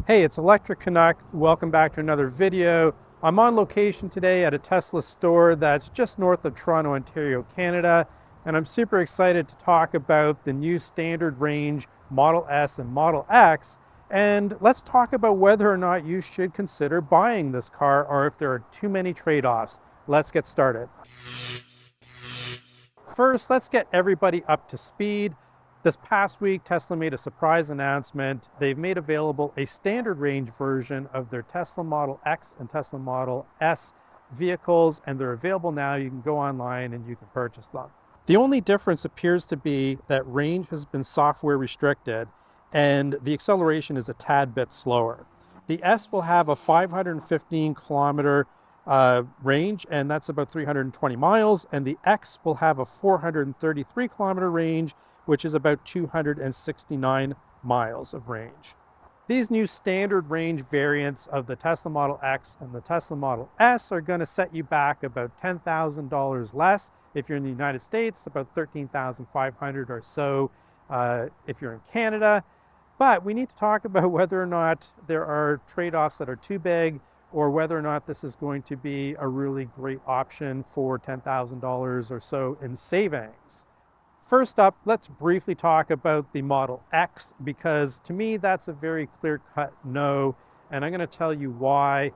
Hey, it's Electric Canuck. Welcome back to another video. I'm on location today at a Tesla store that's just north of Toronto, Ontario, Canada, and I'm super excited to talk about the new standard range Model S and Model X. And let's talk about whether or not you should consider buying this car or if there are too many trade-offs. Let's get started. First, let's get everybody up to speed. This past week, Tesla made a surprise announcement. They've made available a standard range version of their Tesla Model X and Tesla Model S vehicles, and they're available now. You can go online and you can purchase them. The only difference appears to be that range has been software restricted and the acceleration is a tad bit slower. The S will have a 515 kilometer range, and that's about 320 miles, and the X will have a 433 kilometer range, which is about 269 miles of range. These new standard range variants of the Tesla Model X and the Tesla Model S are going to set you back about $10,000 less if you're in the United States, about $13,500 or so if you're in Canada. But we need to talk about whether or not there are trade-offs that are too big, or whether or not this is going to be a really great option for $10,000 or so in savings. First up, let's briefly talk about the Model X, because to me, that's a very clear-cut no, and I'm going to tell you why.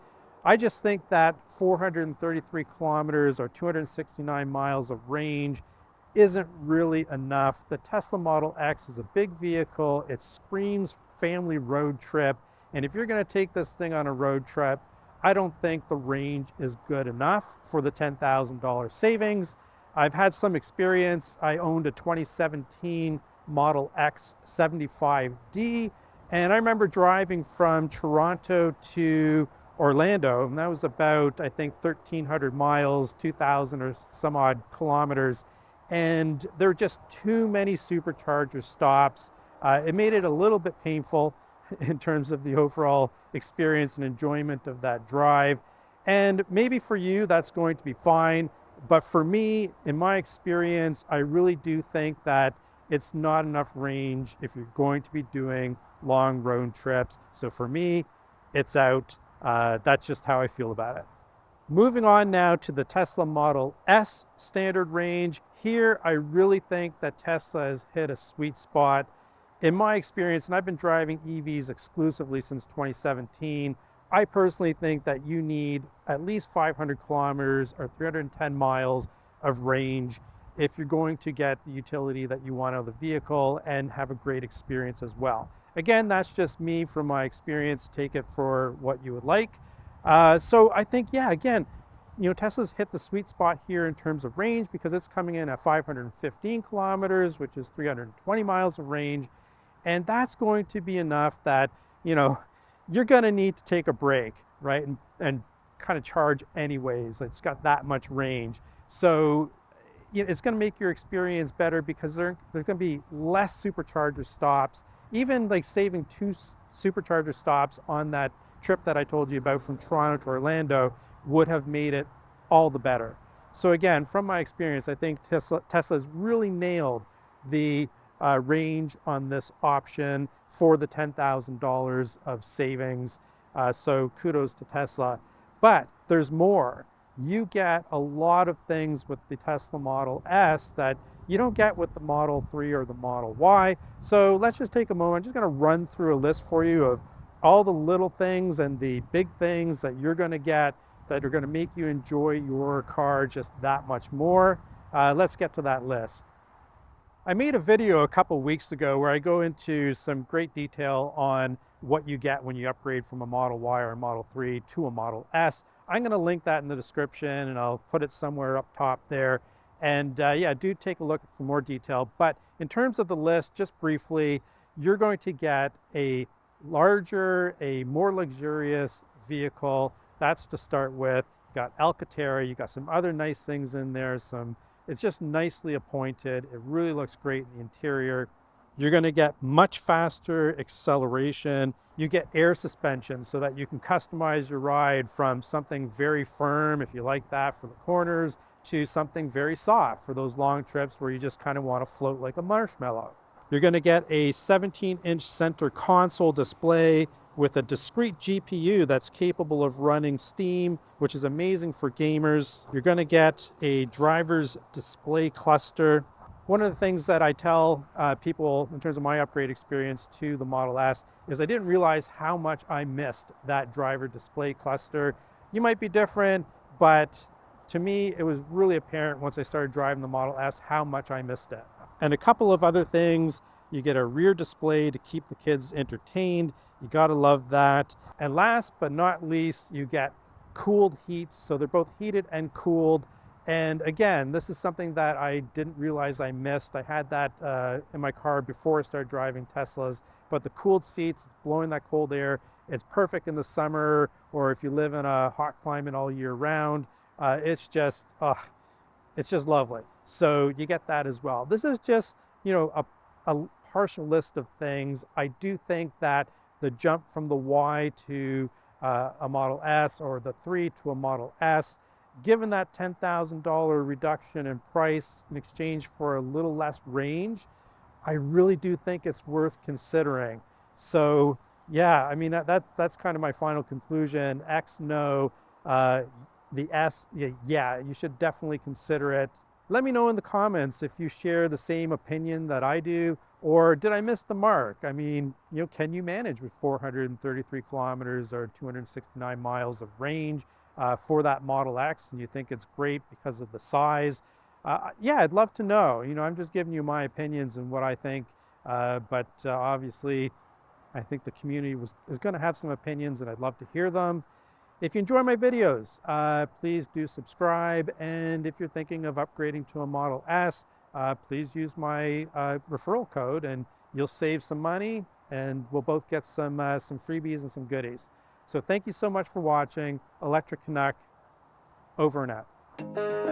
I just think that 433 kilometers or 269 miles of range isn't really enough. The Tesla Model X is a big vehicle. It screams family road trip, and if you're going to take this thing on a road trip, I don't think the range is good enough for the $10,000 savings. I've had some experience. I owned a 2017 Model X 75D, and I remember driving from Toronto to Orlando, and that was about, I think, 1,300 miles, 2,000 or some odd kilometers, and there were just too many supercharger stops. It made it a little bit painful in terms of the overall experience and enjoyment of that drive. And maybe for you, that's going to be fine. But for me, in my experience, I really do think that it's not enough range if you're going to be doing long road trips. So for me, it's out. That's just how I feel about it. Moving on now to the Tesla Model S standard range. Here, I really think that Tesla has hit a sweet spot. In my experience, and I've been driving EVs exclusively since 2017, I personally think that you need at least 500 kilometers or 310 miles of range if you're going to get the utility that you want out of the vehicle and have a great experience as well. Again, that's just me from my experience. Take it for what you would like. So I think, yeah, again, Tesla's hit the sweet spot here in terms of range because it's coming in at 515 kilometers, which is 320 miles of range. And that's going to be enough that, you're going to need to take a break, right? And kind of charge anyways. It's got that much range. So it's going to make your experience better because there's going to be less supercharger stops. Even like saving 2 supercharger stops on that trip that I told you about from Toronto to Orlando would have made it all the better. So again, from my experience, I think Tesla's really nailed the range on this option for the $10,000 of savings. So kudos to Tesla. But there's more. You get a lot of things with the Tesla Model S that you don't get with the Model 3 or the Model Y. So let's just take a moment. I'm just going to run through a list for you of all the little things and the big things that you're going to get that are going to make you enjoy your car just that much more. Let's get to that list. I made a video a couple weeks ago where I go into some great detail on what you get when you upgrade from a Model Y or a Model 3 to a Model S. I'm going to link that in the description and I'll put it somewhere up top there. And yeah, do take a look for more detail. But in terms of the list, just briefly, you're going to get a larger, a more luxurious vehicle. That's to start with. You got Alcantara, you got some other nice things in there, it's just nicely appointed. It really looks great in the interior. You're going to get much faster acceleration. You get air suspension so that you can customize your ride from something very firm, if you like that, for the corners, to something very soft for those long trips where you just kind of want to float like a marshmallow. You're going to get a 17-inch center console display. with a discrete GPU that's capable of running Steam, which is amazing for gamers. You're going to get a driver's display cluster. One of the things that I tell people in terms of my upgrade experience to the Model S is I didn't realize how much I missed that driver display cluster. You might be different, but to me, it was really apparent once I started driving the Model S how much I missed it. And a couple of other things. You get a rear display to keep the kids entertained. You gotta love that. And last but not least, you get cooled heats. So they're both heated and cooled. And again, this is something that I didn't realize I missed. I had that in my car before I started driving Teslas, but the cooled seats, blowing that cold air, it's perfect in the summer, or if you live in a hot climate all year round. It's just lovely. So you get that as well. This is just, you know, a partial list of things. I do think that the jump from the Y to a Model S, or the 3 to a Model S, given that $10,000 reduction in price in exchange for a little less range, I really do think it's worth considering. So yeah, I mean, that's kind of my final conclusion. X, no. The S, yeah, you should definitely consider it. Let me know in the comments if you share the same opinion that I do, or did I miss the mark? I mean, you know, can you manage with 433 kilometers or 269 miles of range for that Model X, and you think it's great because of the size? Yeah, I'd love to know. You know, I'm just giving you my opinions and what I think, but obviously, I think the community is going to have some opinions, and I'd love to hear them. If you enjoy my videos, please do subscribe. And if you're thinking of upgrading to a Model S, please use my referral code and you'll save some money, and we'll both get some freebies and some goodies. So thank you so much for watching. Electric Canuck, over and out.